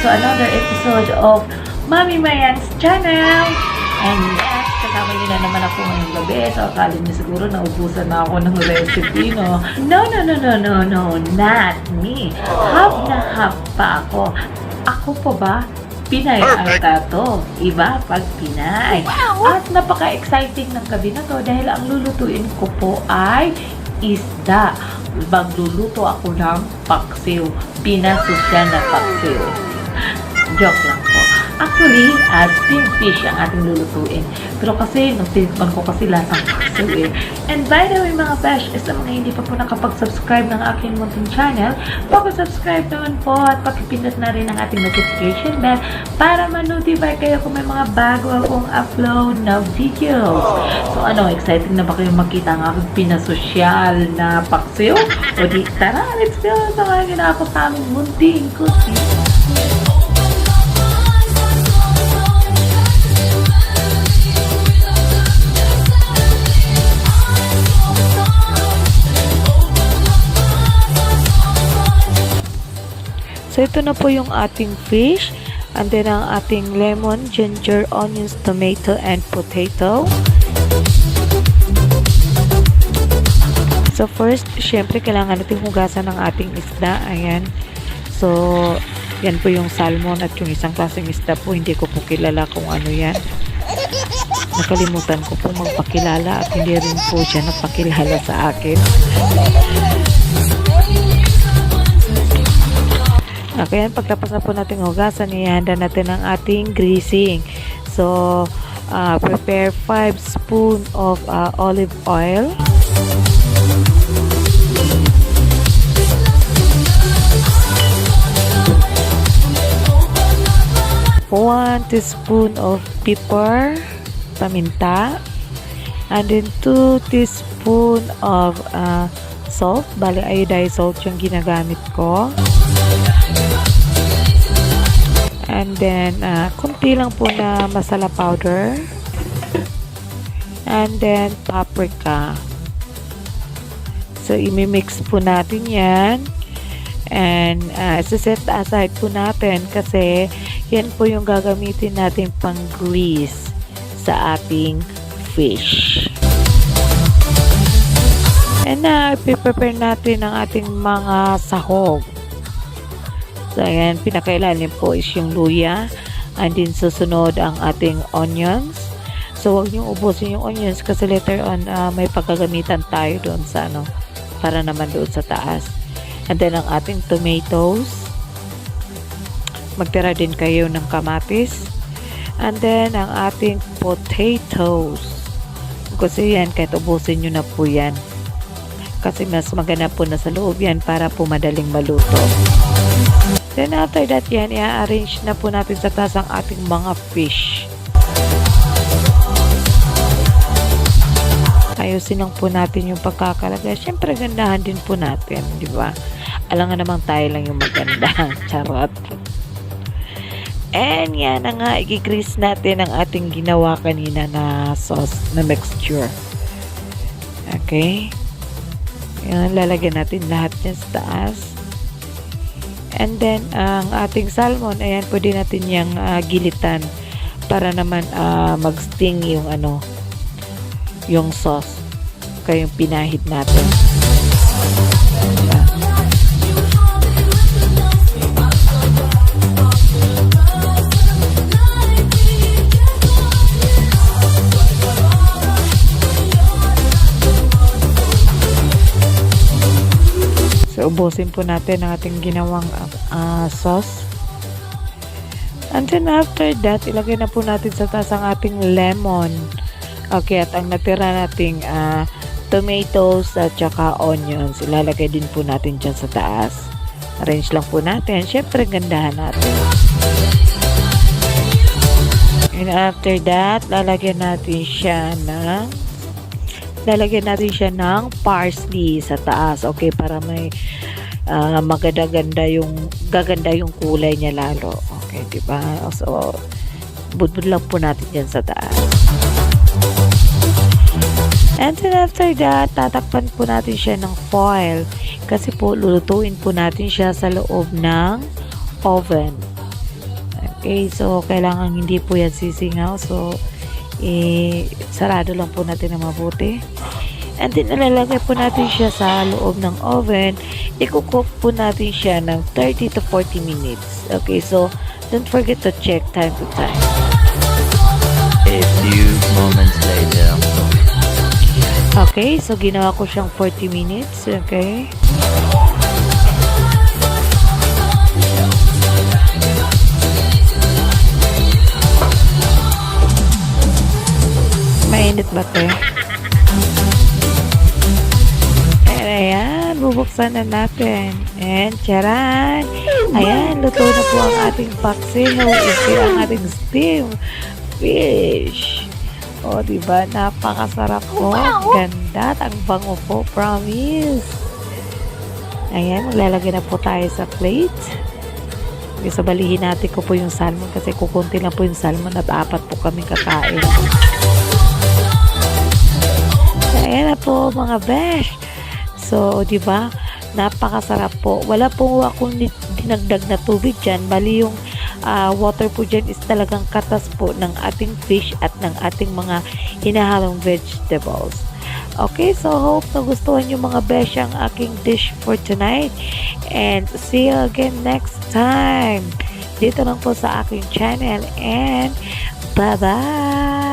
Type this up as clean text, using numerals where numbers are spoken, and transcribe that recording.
to another episode of Mami Mayan's channel. And yes, kasama niyo na naman ako ngayong gabi. So, akala niyo siguro naubusan na ako ng recipe, no? No, not me. Half na half pa ako. Ako pa ba? Pinay ata to. Iba pag Pinay. At napaka-exciting ng gabi na to dahil ang lulutuin ko po ay isda. Magluluto ako ng paksiw. Pinasocial na paksiw. Joke lang po. Actually, steamed fish ang ating lulutuin. Pero kasi, nung tinikman ko kasi lasang paksiw eh. And by the way mga besh, sa mga hindi pa po nakapag-subscribe ng aking munting channel, pag-subscribe naman po at pakipindot na rin ang ating notification bell para ma-notify kayo kung may mga bago akong upload na videos. So ano, excited na ba kayong makita ang aking pinasosyal na paksiw? O di, tara, let's go! Tawagin na ako sa aming munting cooking. So, ito na po yung ating fish. And then, ang ating lemon, ginger, onions, tomato, and potato. So, first, syempre, kailangan natin hugasan ng ating isda. Ayan. So, yan po yung salmon at yung isang klaseng isda po. Hindi ko po kilala kung ano yan. Nakalimutan ko po magpakilala at hindi rin po siya napakilala sa akin. Okay, pagtapos na po natin hugasan, ihanda natin ang ating greasing. So, prepare 5 spoon of olive oil. One teaspoon of pepper, paminta. And then 2 teaspoon of salt. Bali, iodized salt yung ginagamit ko. And then, kunti lang po na masala powder. And then, paprika. So, imimix po natin yan. And, set aside po natin kasi yan po yung gagamitin natin pang grease sa ating fish. And prepare natin ang ating mga sahog. So, ayan, pinakailalim po is yung luya. And then, susunod ang ating onions. So, huwag niyong ubusin yung onions kasi later on, may pagkagamitan tayo doon sa para naman doon sa taas. And then, ang ating tomatoes. Magtira din kayo ng kamatis. And then, ang ating potatoes. Kasi yan, kahit ubusin nyo na po yan. Kasi mas maganda po na sa loob yan para po madaling maluto. Then after that yan, i-arrange na po natin sa taas ang ating mga fish. Ayusin lang po natin yung pagkakalagay. Siyempre, gandahan din po natin, di ba? Alam nga namang tayo lang yung maganda. Charot. And yan na nga, i-grease natin ang ating ginawa kanina na sauce, na mixture. Okay? Yan, lalagyan natin lahat yan sa taas. And then, ang ating salmon, ayan, pwede natin yung gilitan para naman mag-sting yung yung sauce. Kaya yung pinahid natin. So, ubusin po natin ang ating ginawang sauce. And then after that, ilagay na po natin sa taas ang ating lemon. Okay, at ang natira nating tomatoes at saka onions, ilalagay din po natin dyan sa taas. Arrange lang po natin. Syempre, gandahan natin. And after that, lalagyan natin siya ng parsley sa taas. Okay, para may gaganda yung kulay niya lalo. Okay, diba? So, budbud lang po natin yan sa taas. And then after that, tatakpan po natin siya ng foil. Kasi po, lulutuin po natin siya sa loob ng oven. Okay, so kailangan hindi po yan sisingaw. So, sarado lang po natin na mabuti. And then, nalalagay po natin siya sa loob ng oven. I-cook po natin siya ng 30 to 40 minutes. Okay, so, don't forget to check time to time. A few moments later. Okay, so ginawa ko siyang 40 minutes. Okay. Mainit ba ito? And ayan, bubuksan na natin. And charan! Ayan, luto na po ang ating paksiw. Ito ang ating steam fish. O, diba? Napakasarap po. Ganda. Ang bango po. Promise. Ayan, maglalagay na po tayo sa plate. Okay, so balihin natin ko po yung salmon kasi kukunti lang po yung salmon at 4 po kaming kakain. Ayan na po mga besh. So, di ba? Napakasarap po. Wala po akong dinagdag na tubig dyan. Bali yung water po dyan is talagang katas po ng ating fish at ng ating mga hinahalong vegetables. Okay, so hope nagustuhan yung mga besh ang aking dish for tonight. And see you again next time. Dito lang po sa aking channel. And bye-bye!